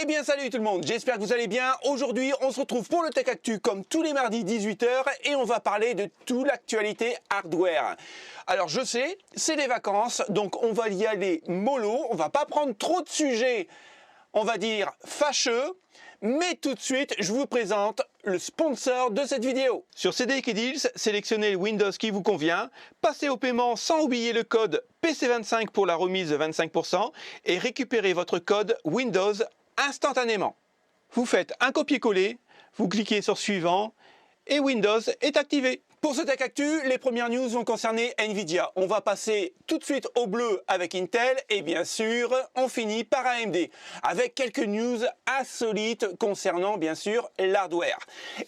Eh bien salut tout le monde, j'espère que vous allez bien. Aujourd'hui on se retrouve pour le Tech Actu comme tous les mardis 18 h et on va parler de toute l'actualité hardware. Alors je sais, c'est les vacances, donc on va y aller mollo, on va pas prendre trop de sujets, on va dire fâcheux, mais tout de suite je vous présente le sponsor de cette vidéo. Sur CDK Deals, sélectionnez le Windows qui vous convient, passez au paiement sans oublier le code PC25 pour la remise de 25% et récupérez votre code Windows instantanément. Vous faites un copier-coller, vous cliquez sur suivant et Windows est activé. Pour ce Tech Actu, les premières news vont concerner Nvidia. On va passer tout de suite au bleu avec Intel et bien sûr, on finit par AMD avec quelques news insolites concernant bien sûr l'hardware.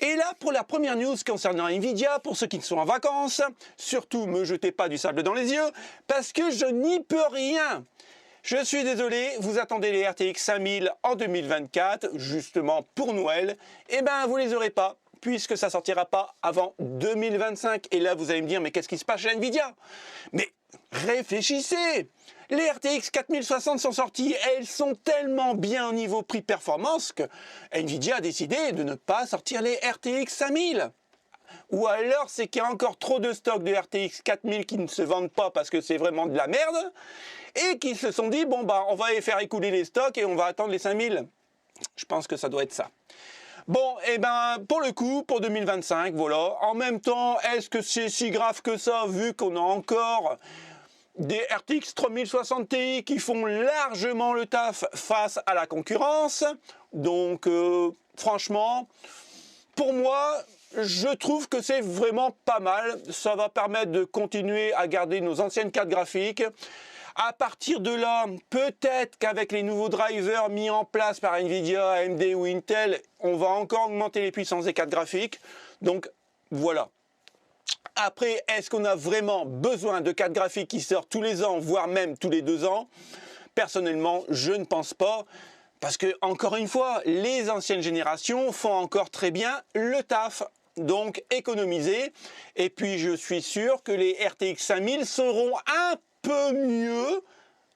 Et là, pour la première news concernant Nvidia, pour ceux qui sont en vacances, surtout me jetez pas du sable dans les yeux parce que je n'y peux rien. Je suis désolé, vous attendez les RTX 5000 en 2024, justement pour Noël, et ben vous les aurez pas, puisque ça sortira pas avant 2025. Et là vous allez me dire, mais qu'est-ce qui se passe chez Nvidia? Mais réfléchissez! Les RTX 4060 sont sorties, elles sont tellement bien au niveau prix-performance que Nvidia a décidé de ne pas sortir les RTX 5000. Ou alors c'est qu'il y a encore trop de stocks de RTX 4000 qui ne se vendent pas parce que c'est vraiment de la merde et qui se sont dit bon bah on va faire écouler les stocks et on va attendre les 5000. Je pense que ça doit être ça. Bon, et ben pour le coup, pour 2025, voilà. En même temps, est-ce que c'est si grave que ça vu qu'on a encore des RTX 3060 Ti qui font largement le taf face à la concurrence? Donc franchement, pour moi, je trouve que c'est vraiment pas mal. Ça va permettre de continuer à garder nos anciennes cartes graphiques. À partir de là, peut-être qu'avec les nouveaux drivers mis en place par Nvidia, AMD ou Intel, on va encore augmenter les puissances des cartes graphiques. Donc voilà. Après, est-ce qu'on a vraiment besoin de cartes graphiques qui sortent tous les ans, voire même tous les 2 ans? Personnellement, je ne pense pas. Parce que, encore une fois, les anciennes générations font encore très bien le taf. Donc, économiser. Et puis, je suis sûr que les RTX 5000 seront un peu mieux,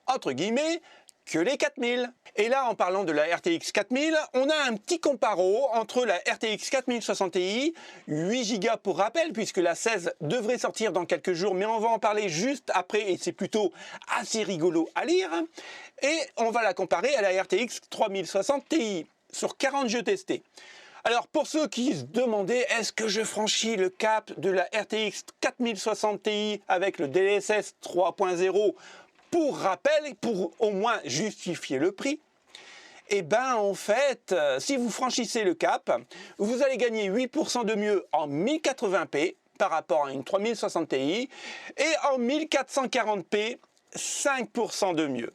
entre guillemets, que les 4000. Et là, en parlant de la RTX 4000, on a un petit comparo entre la RTX 4060 Ti, 8 Go pour rappel, puisque la 16 devrait sortir dans quelques jours, mais on va en parler juste après, et c'est plutôt assez rigolo à lire. Et on va la comparer à la RTX 3060 Ti, sur 40 jeux testés. Alors pour ceux qui se demandaient est-ce que je franchis le cap de la RTX 4060 Ti avec le DLSS 3.0 pour rappel, pour au moins justifier le prix, eh ben en fait, si vous franchissez le cap, vous allez gagner 8% de mieux en 1080p par rapport à une 3060 Ti et en 1440p 5% de mieux.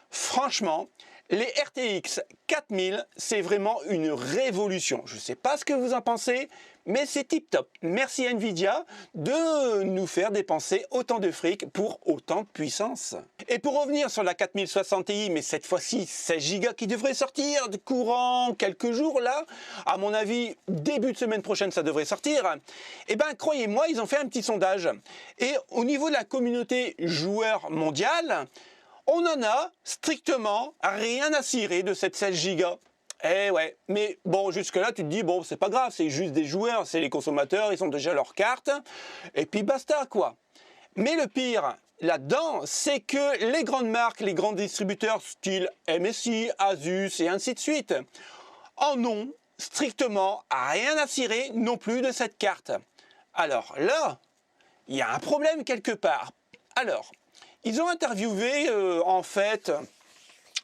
Franchement, les RTX 4000, c'est vraiment une révolution. Je ne sais pas ce que vous en pensez, mais c'est tip top. Merci Nvidia de nous faire dépenser autant de fric pour autant de puissance. Et pour revenir sur la 4060 Ti, mais cette fois-ci 16 Go qui devrait sortir de courant quelques jours là, à mon avis début de semaine prochaine ça devrait sortir, et ben croyez-moi ils ont fait un petit sondage. Et au niveau de la communauté joueur mondiale, on en a strictement rien à cirer de cette 16 Go. Eh ouais, mais bon, jusque-là, tu te dis, bon, c'est pas grave, c'est juste des joueurs, c'est les consommateurs, ils ont déjà leurs cartes, et puis basta, quoi. Mais le pire, là-dedans, c'est que les grandes marques, les grands distributeurs, style MSI, Asus, et ainsi de suite, en ont strictement rien à cirer non plus de cette carte. Alors là, il y a un problème quelque part. Alors, ils ont interviewé en fait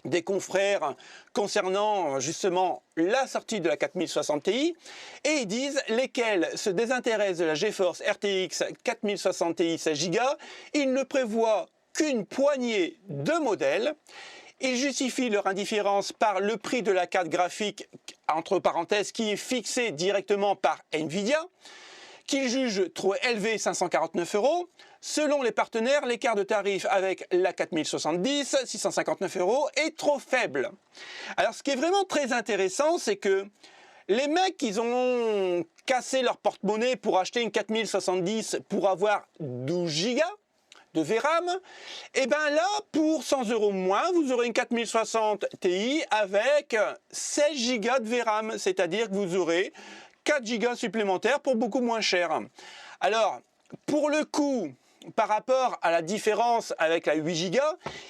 des confrères concernant justement la sortie de la 4060 Ti et ils disent lesquels se désintéressent de la GeForce RTX 4060 Ti 16 Go. Ils ne prévoient qu'une poignée de modèles. Ils justifient leur indifférence par le prix de la carte graphique, entre parenthèses, qui est fixé directement par Nvidia, qu'ils jugent trop élevé, 549 €. Selon les partenaires, l'écart de tarif avec la 4070, 659 €, est trop faible. Alors ce qui est vraiment très intéressant, c'est que les mecs, ils ont cassé leur porte-monnaie pour acheter une 4070 pour avoir 12 Go, de VRAM, et bien là, pour 100 € moins, vous aurez une 4060 Ti avec 16 Go de VRAM, c'est-à-dire que vous aurez 4 Go supplémentaires pour beaucoup moins cher. Alors, pour le coup, par rapport à la différence avec la 8 Go,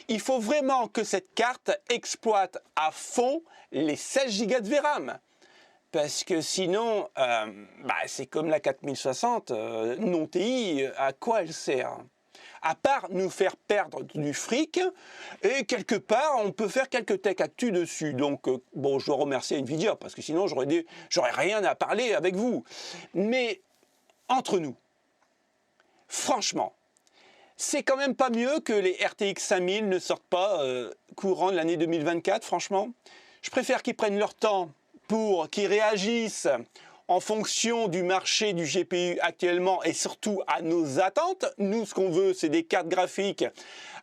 il faut vraiment que cette carte exploite à fond les 16 Go de VRAM. Parce que sinon, c'est comme la 4060 non TI, à quoi elle sert? À part nous faire perdre du fric, et quelque part, on peut faire quelques tech actu dessus. Donc, je dois remercier Nvidia, parce que sinon, j'aurais rien à parler avec vous. Mais, entre nous, franchement, c'est quand même pas mieux que les RTX 5000 ne sortent pas courant de l'année 2024, franchement. Je préfère qu'ils prennent leur temps pour qu'ils réagissent en fonction du marché du GPU actuellement et surtout à nos attentes. Nous, ce qu'on veut, c'est des cartes graphiques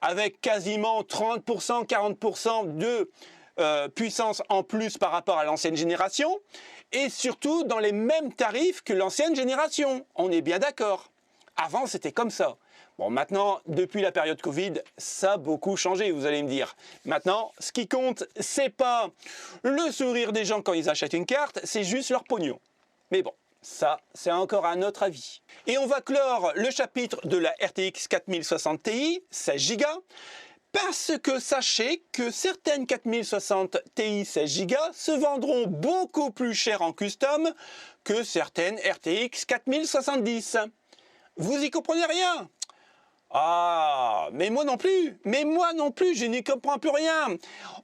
avec quasiment 30%, 40% de puissance en plus par rapport à l'ancienne génération et surtout dans les mêmes tarifs que l'ancienne génération. On est bien d'accord. Avant, c'était comme ça. Bon, maintenant, depuis la période Covid, ça a beaucoup changé, vous allez me dire. Maintenant, ce qui compte, c'est pas le sourire des gens quand ils achètent une carte, c'est juste leur pognon. Mais bon, ça, c'est encore un autre avis. Et on va clore le chapitre de la RTX 4060 Ti, 16 Go, parce que sachez que certaines 4060 Ti 16 Go se vendront beaucoup plus cher en custom que certaines RTX 4070. Vous y comprenez rien? Ah, mais moi non plus, je n'y comprends plus rien.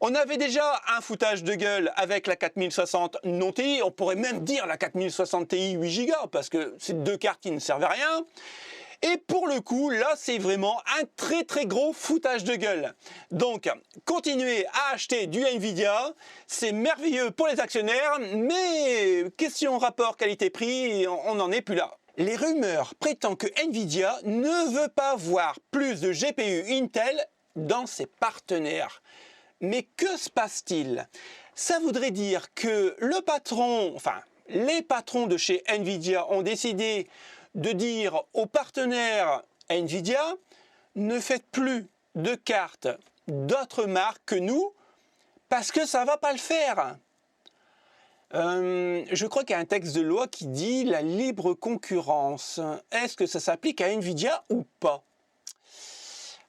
On avait déjà un foutage de gueule avec la 4060 non TI, on pourrait même dire la 4060 Ti 8 Go, parce que c'est deux cartes qui ne servent à rien. Et pour le coup, là, c'est vraiment un très très gros foutage de gueule. Donc, continuez à acheter du Nvidia, c'est merveilleux pour les actionnaires, mais question rapport qualité-prix, on n'en est plus là. Les rumeurs prétendent que Nvidia ne veut pas voir plus de GPU Intel dans ses partenaires. Mais que se passe-t-il? Ça voudrait dire que les patrons de chez Nvidia ont décidé de dire aux partenaires Nvidia, ne faites plus de cartes d'autres marques que nous, parce que ça ne va pas le faire. Je crois qu'il y a un texte de loi qui dit la libre concurrence. Est-ce que ça s'applique à Nvidia ou pas?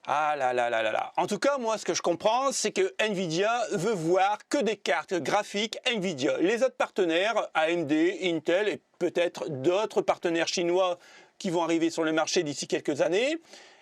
Ah là là là là là. En tout cas, moi, ce que je comprends, c'est que Nvidia veut voir que des cartes graphiques Nvidia. Les autres partenaires, AMD, Intel et peut-être d'autres partenaires chinois qui vont arriver sur le marché d'ici quelques années,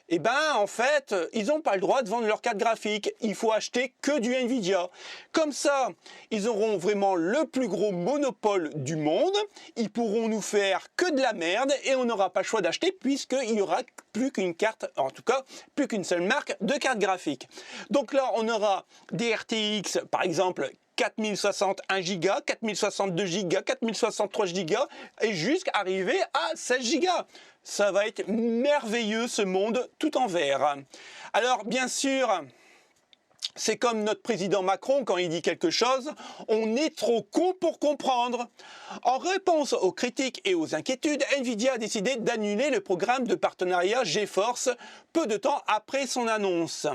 eh ben, en fait, ils n'ont pas le droit de vendre leurs cartes graphiques. Il faut acheter que du Nvidia. Comme ça, ils auront vraiment le plus gros monopole du monde. Ils pourront nous faire que de la merde et on n'aura pas le choix d'acheter puisqu'il n'y aura plus qu'une carte, en tout cas, plus qu'une seule marque de carte graphique. Donc là, on aura des RTX, par exemple, 4060 1 Go, 4062 Go, 4063 Go et jusqu'à arriver à 16 Go. Ça va être merveilleux ce monde tout en vert. Alors bien sûr, c'est comme notre président Macron quand il dit quelque chose, on est trop con pour comprendre. En réponse aux critiques et aux inquiétudes, Nvidia a décidé d'annuler le programme de partenariat GeForce peu de temps après son annonce.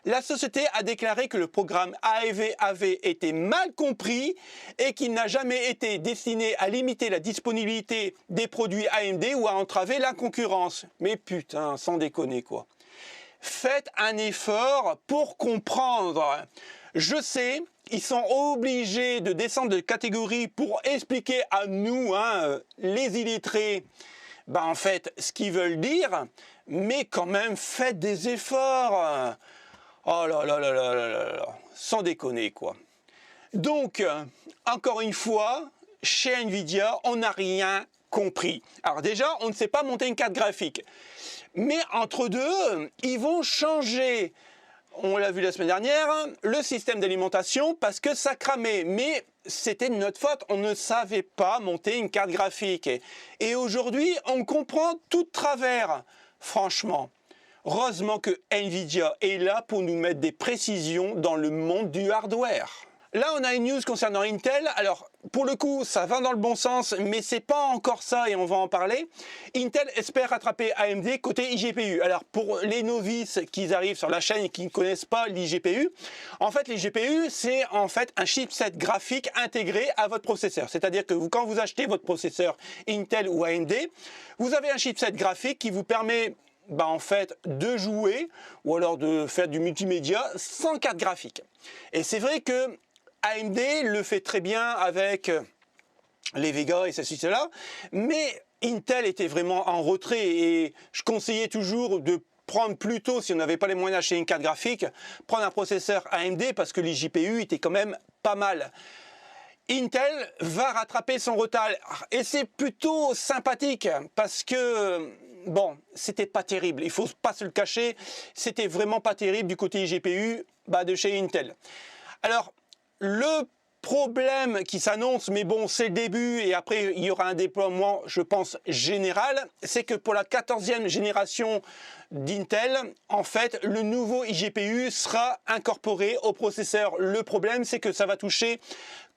La société a déclaré que le programme AEV avait été mal compris et qu'il n'a jamais été destiné à limiter la disponibilité des produits AMD ou à entraver la concurrence. Mais putain, sans déconner quoi. Faites un effort pour comprendre. Je sais, ils sont obligés de descendre de catégorie pour expliquer à nous, les illettrés, en fait, ce qu'ils veulent dire, mais quand même, faites des efforts. Oh là là là là là là là, sans déconner, quoi. Donc, encore une fois, chez Nvidia, on n'a rien compris. Alors déjà, on ne sait pas monter une carte graphique. Mais entre deux, ils vont changer, on l'a vu la semaine dernière, le système d'alimentation parce que ça cramait. Mais c'était de notre faute, on ne savait pas monter une carte graphique. Et aujourd'hui, on comprend tout de travers, franchement. Heureusement que Nvidia est là pour nous mettre des précisions dans le monde du hardware. Là, on a une news concernant Intel. Alors, pour le coup, ça va dans le bon sens, mais c'est pas encore ça et on va en parler. Intel espère rattraper AMD côté iGPU. Alors, pour les novices qui arrivent sur la chaîne et qui ne connaissent pas l'IGPU, en fait, l'IGPU, c'est en fait un chipset graphique intégré à votre processeur. C'est-à-dire que quand vous achetez votre processeur Intel ou AMD, vous avez un chipset graphique qui vous permet en fait de jouer ou alors de faire du multimédia sans carte graphique. Et c'est vrai que AMD le fait très bien avec les Vega et ceci, cela, mais Intel était vraiment en retrait et je conseillais toujours de prendre plutôt, si on n'avait pas les moyens d'acheter une carte graphique, prendre un processeur AMD parce que l'IGPU était quand même pas mal. Intel va rattraper son retard et c'est plutôt sympathique parce que bon, c'était pas terrible, il faut pas se le cacher, c'était vraiment pas terrible du côté IGPU de chez Intel. Alors, le problème qui s'annonce, mais bon, c'est le début et après il y aura un déploiement, je pense, général, c'est que pour la 14e génération d'Intel, en fait, le nouveau IGPU sera incorporé au processeur. Le problème, c'est que ça va toucher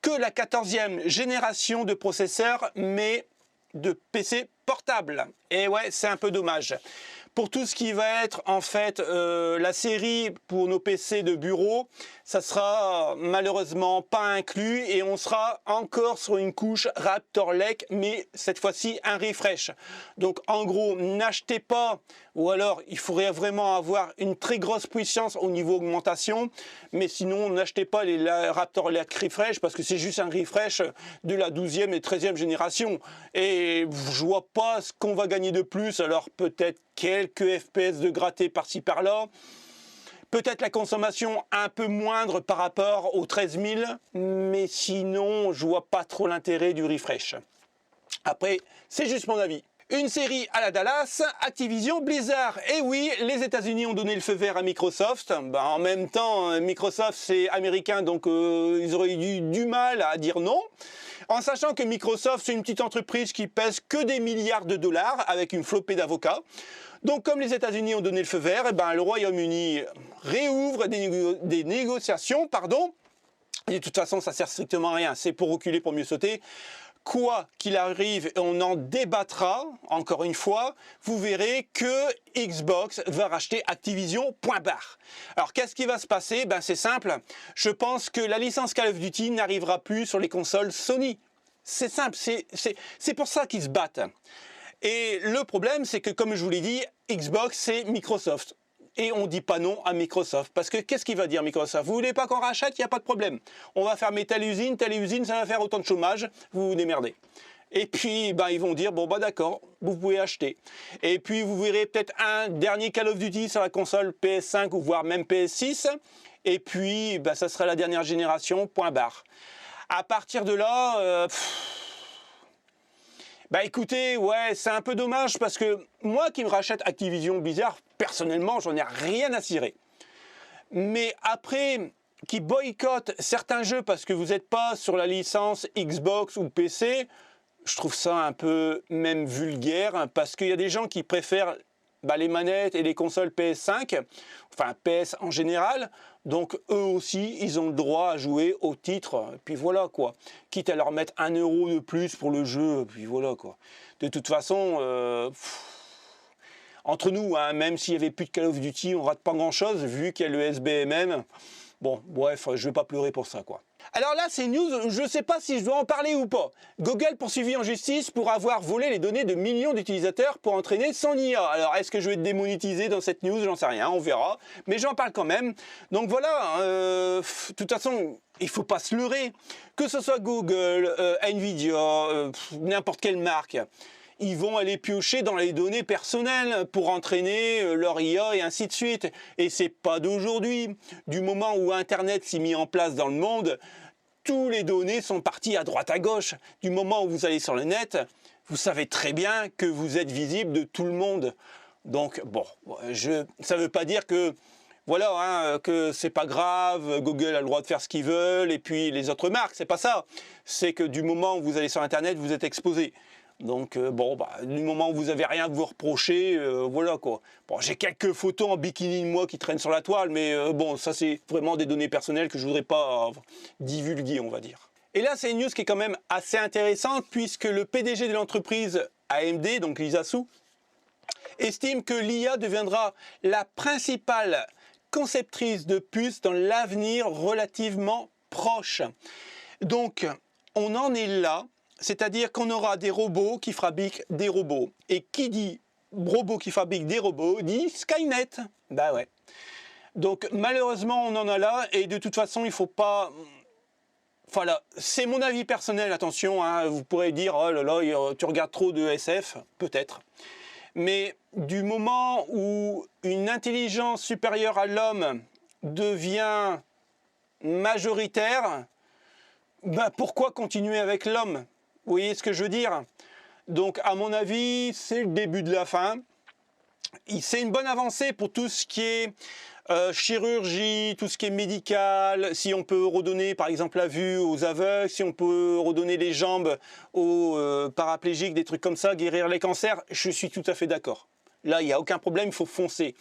que la 14e génération de processeurs, mais de PC portable. Et ouais, c'est un peu dommage. Pour tout ce qui va être en fait la série pour nos PC de bureau, ça sera malheureusement pas inclus et on sera encore sur une couche Raptor Lake, mais cette fois-ci un refresh. Donc en gros, n'achetez pas, ou alors il faudrait vraiment avoir une très grosse puissance au niveau augmentation, mais sinon n'achetez pas les Raptor Lake refresh parce que c'est juste un refresh de la 12e et 13e génération. Et je vois pas ce qu'on va gagner de plus, alors peut-être quelques FPS de gratter par-ci par-là. Peut-être la consommation un peu moindre par rapport aux 13 000, mais sinon, je vois pas trop l'intérêt du refresh. Après, c'est juste mon avis. Une série à la Dallas, Activision Blizzard. Et oui, les États-Unis ont donné le feu vert à Microsoft. En même temps, Microsoft c'est américain, donc ils auraient eu du mal à dire non. En sachant que Microsoft c'est une petite entreprise qui pèse que des milliards de dollars avec une flopée d'avocats. Donc comme les États-Unis ont donné le feu vert, le Royaume-Uni réouvre des négociations, Et de toute façon, ça sert strictement à rien. C'est pour reculer, pour mieux sauter. Quoi qu'il arrive, on en débattra, encore une fois, vous verrez que Xbox va racheter Activision, point barre. Alors qu'est-ce qui va se passer? C'est simple, je pense que la licence Call of Duty n'arrivera plus sur les consoles Sony. C'est simple, c'est pour ça qu'ils se battent. Et le problème, c'est que comme je vous l'ai dit, Xbox c'est Microsoft. Et on ne dit pas non à Microsoft. Parce que qu'est-ce qu'il va dire Microsoft? Vous voulez pas qu'on rachète? Il n'y a pas de problème. On va fermer telle usine, ça va faire autant de chômage, vous vous démerdez. Et puis ils vont dire, bon d'accord, vous pouvez acheter. Et puis vous verrez peut-être un dernier Call of Duty sur la console PS5 ou voire même PS6. Et puis ça sera la dernière génération, point barre. À partir de là... écoutez, ouais, c'est un peu dommage parce que moi qui me rachète Activision Blizzard, personnellement, j'en ai rien à cirer. Mais après, qui boycottent certains jeux parce que vous n'êtes pas sur la licence Xbox ou PC, je trouve ça un peu même vulgaire parce qu'il y a des gens qui préfèrent les manettes et les consoles PS5, enfin PS en général, donc eux aussi, ils ont le droit à jouer au titre, et puis voilà quoi. Quitte à leur mettre 1 € de plus pour le jeu, puis voilà quoi. De toute façon, entre nous, même s'il n'y avait plus de Call of Duty, on rate pas grand chose, vu qu'il y a le SBMM. Bon, bref, je vais pas pleurer pour ça quoi. Alors là, c'est une news, je ne sais pas si je dois en parler ou pas. Google poursuivi en justice pour avoir volé les données de millions d'utilisateurs pour entraîner son IA. Alors, est-ce que je vais être démonétisé dans cette news? J'en sais rien, on verra. Mais j'en parle quand même. Donc voilà, de toute façon, il ne faut pas se leurrer. Que ce soit Google, Nvidia, n'importe quelle marque, ils vont aller piocher dans les données personnelles pour entraîner leur IA et ainsi de suite. Et c'est pas d'aujourd'hui. Du moment où Internet s'est mis en place dans le monde, tous les données sont parties à droite à gauche. Du moment où vous allez sur le net, vous savez très bien que vous êtes visible de tout le monde. Donc bon, ça ne veut pas dire que voilà, que c'est pas grave, Google a le droit de faire ce qu'ils veulent, et puis les autres marques, c'est pas ça. C'est que du moment où vous allez sur Internet, vous êtes exposé. Donc bon, bah, du moment où vous avez rien à vous reprocher, voilà quoi. Bon, j'ai quelques photos en bikini de moi qui traînent sur la toile, mais bon, ça c'est vraiment des données personnelles que je voudrais pas divulguer, on va dire. Et là, c'est une news qui est quand même assez intéressante puisque le PDG de l'entreprise AMD, donc Lisa Su, estime que l'IA deviendra la principale conceptrice de puces dans l'avenir relativement proche. Donc, on en est là, c'est-à-dire qu'on aura des robots qui fabriquent des robots. Et qui dit robot qui fabrique des robots dit Skynet. Bah ouais. Donc, malheureusement, on en a là, et de toute façon, il faut pas... Voilà, c'est mon avis personnel, attention, hein, vous pourrez dire, oh là là, tu regardes trop de SF, peut-être. Mais du moment où une intelligence supérieure à l'homme devient majoritaire, ben pourquoi continuer avec l'homme? Vous voyez ce que je veux dire? Donc à mon avis, c'est le début de la fin. C'est une bonne avancée pour tout ce qui est chirurgie, tout ce qui est médical, si on peut redonner par exemple la vue aux aveugles, si on peut redonner les jambes aux paraplégiques, des trucs comme ça, guérir les cancers, je suis tout à fait d'accord. Là, il n'y a aucun problème, il faut foncer.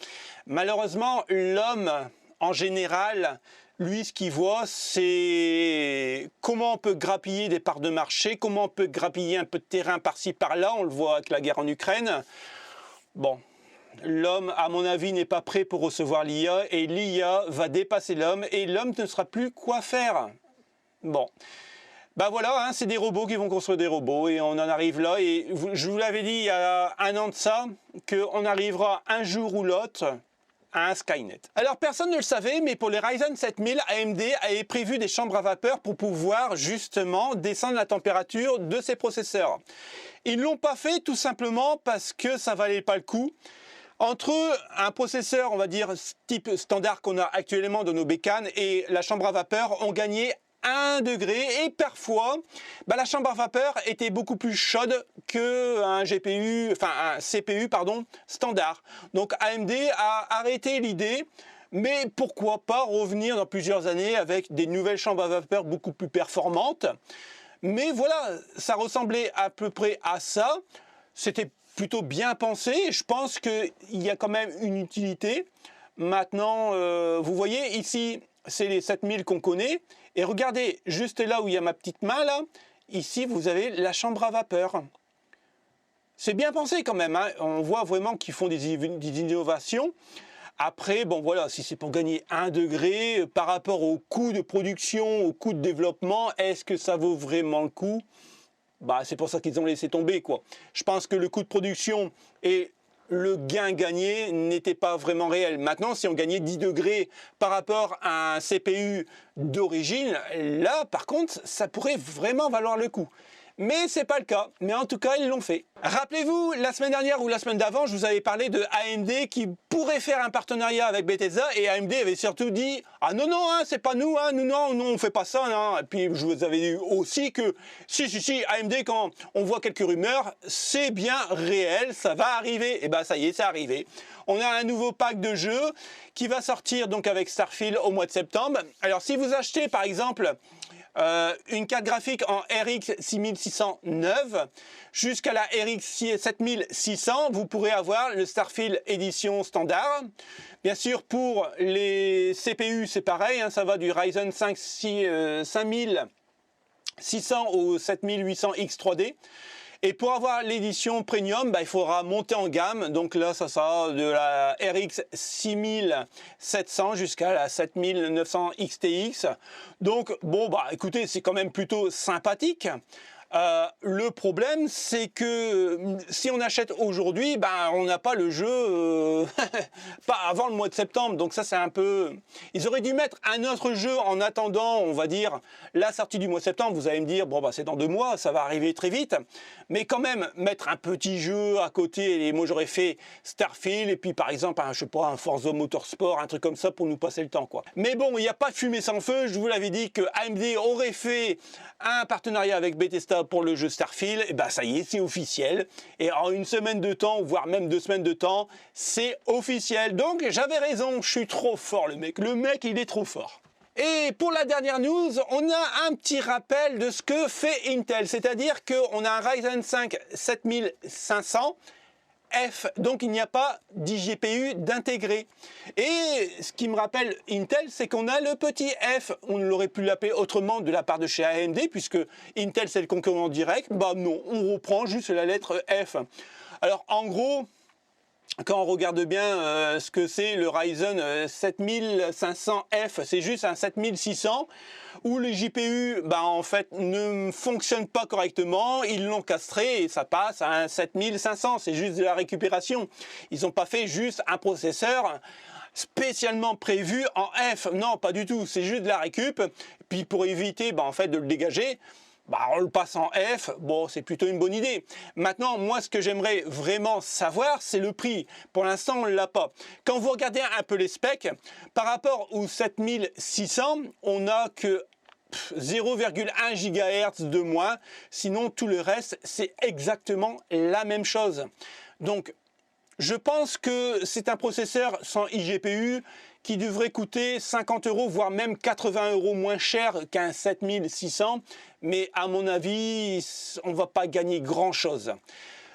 Malheureusement, l'homme, en général, lui, ce qu'il voit, c'est comment on peut grappiller des parts de marché, comment on peut grappiller un peu de terrain par-ci, par-là, on le voit avec la guerre en Ukraine. Bon. L'homme, à mon avis, n'est pas prêt pour recevoir l'IA et l'IA va dépasser l'homme et l'homme ne saura plus quoi faire. Bon, ben voilà, hein, c'est des robots qui vont construire des robots et on en arrive là. Et je vous l'avais dit il y a un an de ça, qu'on arrivera un jour ou l'autre à un Skynet. Alors personne ne le savait, mais pour les Ryzen 7000, AMD avait prévu des chambres à vapeur pour pouvoir justement descendre la température de ses processeurs. Ils ne l'ont pas fait tout simplement parce que ça valait pas le coup. Entre un processeur, on va dire, type standard qu'on a actuellement dans nos bécanes et la chambre à vapeur, on gagnait 1 degré et parfois, bah, la chambre à vapeur était beaucoup plus chaude qu'un GPU, enfin un CPU, pardon, standard. Donc AMD a arrêté l'idée, mais pourquoi pas revenir dans plusieurs années avec des nouvelles chambres à vapeur beaucoup plus performantes. Mais voilà, ça ressemblait à peu près à ça. C'était plutôt bien pensé, je pense qu'il y a quand même une utilité. Maintenant, vous voyez ici, c'est les 7000 qu'on connaît, et regardez, juste là où il y a ma petite main là, ici vous avez la chambre à vapeur. C'est bien pensé quand même, hein. On voit vraiment qu'ils font des innovations. Après, bon voilà, si c'est pour gagner 1 degré, par rapport au coût de production, au coût de développement, est-ce que ça vaut vraiment le coup? Bah, c'est pour ça qu'ils ont laissé tomber, quoi. Je pense que le coût de production et le gain gagné n'était pas vraiment réel. Maintenant, si on gagnait 10 degrés par rapport à un CPU d'origine, là, par contre, ça pourrait vraiment valoir le coup. Mais c'est pas le cas. Mais en tout cas, ils l'ont fait. Rappelez-vous, la semaine dernière ou la semaine d'avant, je vous avais parlé de AMD qui pourrait faire un partenariat avec Bethesda et AMD avait surtout dit « Ah non, non, hein, c'est pas nous, hein, nous, non, on fait pas ça. Hein. » Et puis, je vous avais dit aussi que si, AMD, quand on voit quelques rumeurs, c'est bien réel, ça va arriver. Et ben ça y est, c'est arrivé. On a un nouveau pack de jeux qui va sortir donc avec Starfield au mois de septembre. Alors, si vous achetez, par exemple, une carte graphique en RX 6609 jusqu'à la RX 7600, vous pourrez avoir le Starfield édition standard. Bien sûr, pour les CPU, c'est pareil, hein, ça va du Ryzen 5 5600 au 7800X 3D. Et pour avoir l'édition premium, bah, il faudra monter en gamme. Donc là, ça sera de la RX 6700 jusqu'à la 7900 XTX. Donc bon, bah écoutez, c'est quand même plutôt sympathique. Le problème, c'est que si on achète aujourd'hui, ben, on n'a pas le jeu pas avant le mois de septembre. Donc ça, c'est un peu... Ils auraient dû mettre un autre jeu en attendant, on va dire, la sortie du mois de septembre. Vous allez me dire, bon, bah, c'est dans 2 mois, ça va arriver très vite. Mais quand même, mettre un petit jeu à côté. Et moi, j'aurais fait Starfield et puis, par exemple, je sais pas, un Forza Motorsport, un truc comme ça pour nous passer le temps, quoi. Mais bon, il n'y a pas de fumée sans feu. Je vous l'avais dit que AMD aurait fait un partenariat avec Bethesda pour le jeu Starfield, et ben ça y est, c'est officiel. Et en 1 semaine de temps, voire même 2 semaines de temps, c'est officiel. Donc j'avais raison, je suis trop fort le mec. Le mec, il est trop fort. Et pour la dernière news, on a un petit rappel de ce que fait Intel, c'est-à-dire qu'on a un Ryzen 5 7500 F, donc il n'y a pas d'IGPU d'intégré. Et ce qui me rappelle Intel, c'est qu'on a le petit F, on ne l'aurait pu l'appeler autrement de la part de chez AMD, puisque Intel c'est le concurrent direct, bah non, on reprend juste la lettre F. Alors en gros, quand on regarde bien ce que c'est le Ryzen 7500F, c'est juste un 7600 où le GPU en fait ne fonctionne pas correctement, ils l'ont castré et ça passe à un 7500, c'est juste de la récupération. Ils n'ont pas fait juste un processeur spécialement prévu en F, non pas du tout, c'est juste de la récup, puis pour éviter en fait de le dégager, on le passe en F, bon c'est plutôt une bonne idée. Maintenant moi ce que j'aimerais vraiment savoir c'est le prix. Pour l'instant on ne l'a pas. Quand vous regardez un peu les specs, par rapport au 7600, on n'a que 0,1 GHz de moins, sinon tout le reste c'est exactement la même chose. Donc je pense que c'est un processeur sans iGPU qui devrait coûter 50 €, voire même 80 € moins cher qu'un 7600. Mais à mon avis, on ne va pas gagner grand-chose.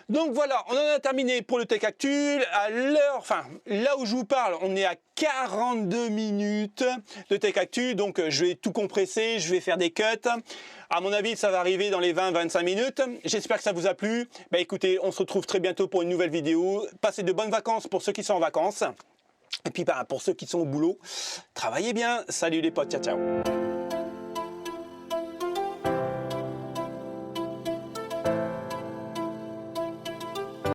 Donc voilà, on en a terminé pour le Tech Actu. À l'heure, là où je vous parle, on est à 42 minutes de Tech Actu. Donc je vais tout compresser, je vais faire des cuts. À mon avis, ça va arriver dans les 20-25 minutes. J'espère que ça vous a plu. Écoutez, on se retrouve très bientôt pour une nouvelle vidéo. Passez de bonnes vacances pour ceux qui sont en vacances. Et puis pour ceux qui sont au boulot, travaillez bien. Salut les potes, ciao ciao.